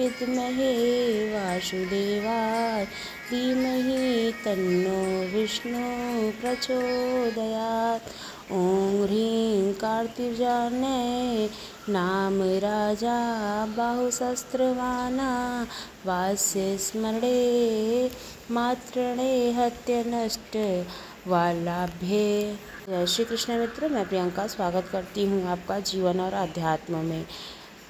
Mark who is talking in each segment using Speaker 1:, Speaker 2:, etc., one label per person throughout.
Speaker 1: विद्महे वासुदेवाय धीमहि तन्नो विष्णु प्रचोदयात्। ॐ ह्रीं कार्तिजानय नाम राजा बाहुशस्त्रवाना वास्य स्मरणे मात्रणे हत्य नष्ट वालाभ्ये। जय श्री कृष्ण मित्रों, मैं प्रियंका स्वागत करती हूँ आपका जीवन और अध्यात्म में।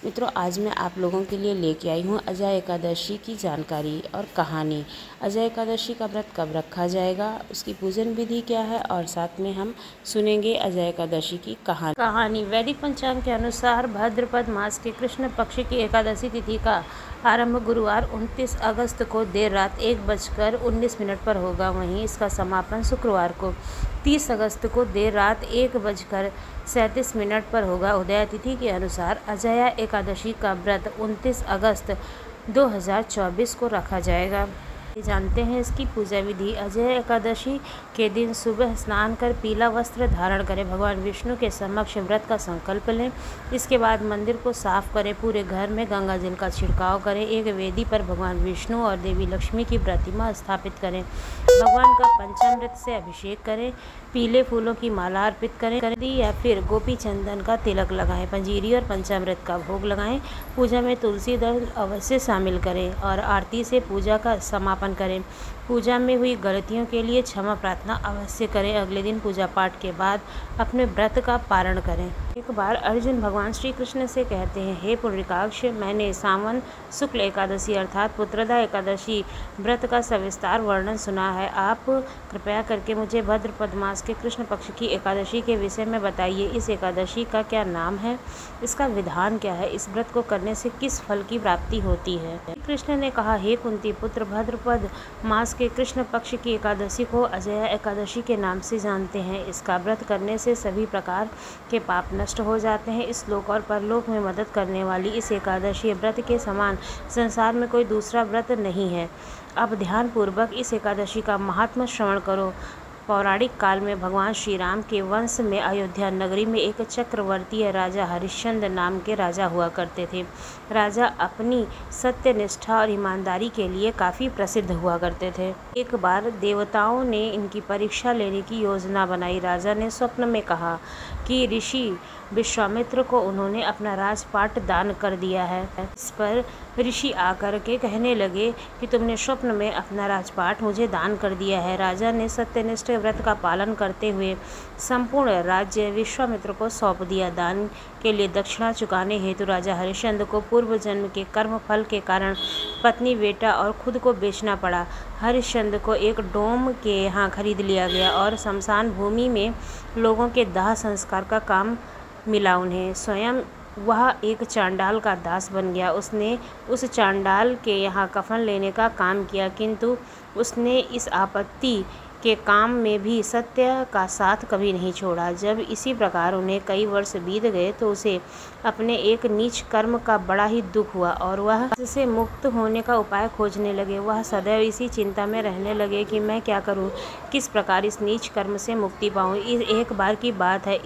Speaker 1: मित्रों, आज मैं आप लोगों के लिए लेके आई हूँ अजय एकादशी की जानकारी और कहानी। अजय एकादशी का व्रत कब रखा जाएगा, उसकी पूजन विधि क्या है और साथ में हम सुनेंगे अजय एकादशी की कहानी। वैदिक पंचांग के अनुसार भाद्रपद मास के कृष्ण पक्ष की एकादशी तिथि का आरंभ गुरुवार 29 अगस्त को देर रात 1:19 पर होगा। वहीं इसका समापन शुक्रवार को 30 अगस्त को देर रात 1:37 पर होगा। उदय तिथि के अनुसार अजया एकादशी का व्रत 29 अगस्त 2024 को रखा जाएगा। जानते हैं इसकी पूजा विधि। अजय एकादशी के दिन सुबह स्नान कर पीला वस्त्र धारण करें, भगवान विष्णु के समक्ष व्रत का संकल्प लें। इसके बाद मंदिर को साफ करें, पूरे घर में गंगा जल का छिड़काव करें, एक वेदी पर भगवान विष्णु और देवी लक्ष्मी की प्रतिमा स्थापित करें, भगवान का पंचामृत से अभिषेक करें, पीले फूलों की माला अर्पित करें या फिर गोपी चंदन का तिलक लगाएं, पंजीरी और पंचामृत का भोग लगाएं। पूजा में तुलसी दल अवश्य शामिल करें और आरती से पूजा का समापन करें। पूजा में हुई गलतियों के लिए क्षमा प्रार्थना अवश्य करें। अगले दिन पूजा पाठ के बाद अपने व्रत का पारण करें। एक बार अर्जुन भगवान श्री कृष्ण से कहते हैं, हे पुंडरीकाक्ष, मैंने सावन शुक्ल एकादशी अर्थात पुत्रदा एकादशी व्रत का सविस्तार वर्णन सुना है। आप कृपया करके मुझे भाद्रपद मास के कृष्ण पक्ष की एकादशी के विषय में बताइए। इस एकादशी का क्या नाम है, इसका विधान क्या है, इस व्रत को करने से किस फल की प्राप्ति होती है। कृष्ण ने कहा, हे कुंती पुत्र, भाद्रपद मास के कृष्ण पक्ष की एकादशी को अजया एकादशी के नाम से जानते हैं। इसका व्रत करने से सभी प्रकार के पाप नष्ट हो जाते हैं। इस लोक और परलोक में मदद करने वाली इस एकादशी व्रत के समान संसार में कोई दूसरा व्रत नहीं है। अब ध्यान पूर्वक इस एकादशी का महात्म्य श्रवण करो। पौराणिक काल में भगवान श्री राम के वंश में अयोध्या नगरी में एक चक्रवर्तीय राजा हरिश्चंद्र नाम के राजा हुआ करते थे। राजा अपनी सत्यनिष्ठा और ईमानदारी के लिए काफ़ी प्रसिद्ध हुआ करते थे। एक बार देवताओं ने इनकी परीक्षा लेने की योजना बनाई। राजा ने स्वप्न में कहा कि ऋषि विश्वामित्र को उन्होंने अपना राजपाट दान कर दिया है। इस पर ऋषि आकर के कहने लगे कि तुमने स्वप्न में अपना राजपाट मुझे दान कर दिया है। राजा ने सत्यनिष्ठ व्रत का पालन करते हुए संपूर्ण राज्य विश्वामित्र को सौंप दिया। दान के लिए दक्षिणा चुकाने हेतु राजा हरिश्चंद्र को पूर्व जन्म के कर्म फल के कारण पत्नी, बेटा और खुद को बेचना पड़ा। हरिश्चंद्र को एक डोम के यहाँ खरीद लिया गया और शमशान भूमि में लोगों के दाह संस्कार का काम मिला उन्हें। स्वयं वह एक चांडाल का दास बन गया। उसने उस चांडाल के यहाँ कफन लेने का काम किया, किंतु उसने इस आपत्ति के काम में भी सत्य का साथ कभी नहीं छोड़ा। जब इसी प्रकार उन्हें कई वर्ष बीत गए तो उसे अपने एक नीच कर्म का बड़ा ही दुख हुआ और वह इससे मुक्त होने का उपाय खोजने लगे। वह सदैव इसी चिंता में रहने लगे कि मैं क्या करूं, किस प्रकार इस नीच कर्म से मुक्ति पाऊं। एक बार की बात है,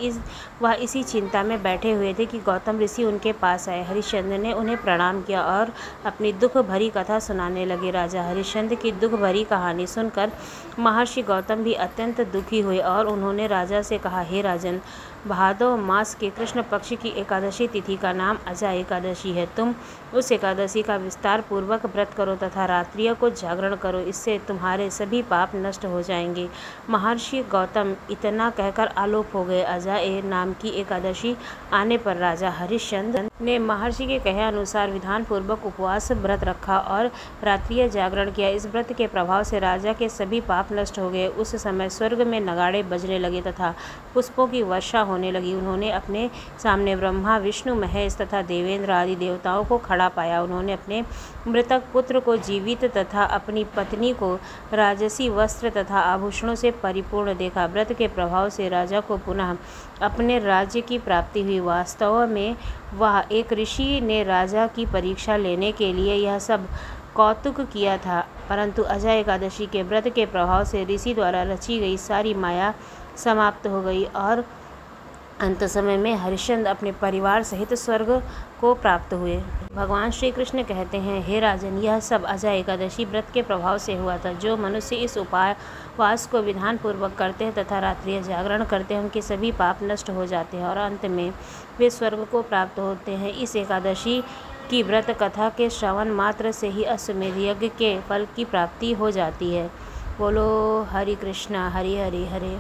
Speaker 1: वह इसी चिंता में बैठे हुए थे कि गौतम ऋषि उनके पास आए। हरिश्चंद्र ने उन्हें प्रणाम किया और अपनी दुख भरी कथा सुनाने लगे। राजा हरिश्चंद्र की दुख भरी कहानी सुनकर महर्षि गौतम भी अत्यंत दुखी हुए और उन्होंने राजा से कहा, हे राजन, भादो मास के कृष्ण पक्ष की एकादशी तिथि का नाम अजय एकादशी है। तुम उस एकादशी का विस्तार पूर्वक व्रत करो तथा रात्रियों को जागरण करो, इससे तुम्हारे सभी पाप नष्ट हो जाएंगे। महर्षि गौतम इतना कहकर आलोक हो गए। अजय नाम की एकादशी आने पर राजा हरिश्चंद्र ने महर्षि के कहे अनुसार विधान पूर्वक उपवास व्रत रखा और रात्रिय जागरण किया। इस व्रत के प्रभाव से राजा के सभी पाप नष्ट हो गए। उस समय स्वर्ग में नगाड़े बजने लगे तथा पुष्पों की वर्षा होने लगी। उन्होंने अपने सामने ब्रह्मा, विष्णु, महेश तथा देवेंद्र आदि देवताओं को खड़ा पाया। उन्होंने अपने मृतक पुत्र को जीवित तथा अपनी पत्नी को राजसी वस्त्र तथा आभूषणों से परिपूर्ण देखा। व्रत के प्रभाव से राजा को पुनः अपने राज्य की प्राप्ति हुई। वास्तव में वह एक ऋषि ने राजा की परीक्षा लेने के लिए यह सब कौतुक किया था, परंतु अजय एकादशी के व्रत के प्रभाव से ऋषि द्वारा रची गई सारी माया समाप्त हो गई और अंत समय में हरिश्चंद्र अपने परिवार सहित स्वर्ग को प्राप्त हुए। भगवान श्री कृष्ण कहते हैं, हे राजन, यह सब अजय एकादशी व्रत के प्रभाव से हुआ था। जो मनुष्य इस उपवास को विधान पूर्वक करते हैं तथा रात्रि जागरण करते हैं, उनके सभी पाप नष्ट हो जाते हैं और अंत में वे स्वर्ग को प्राप्त होते हैं। इस एकादशी की व्रत कथा के श्रवण मात्र से ही अश्वमेध यज्ञ के फल की प्राप्ति हो जाती है। बोलो हरि कृष्णा हरि हरि हरे।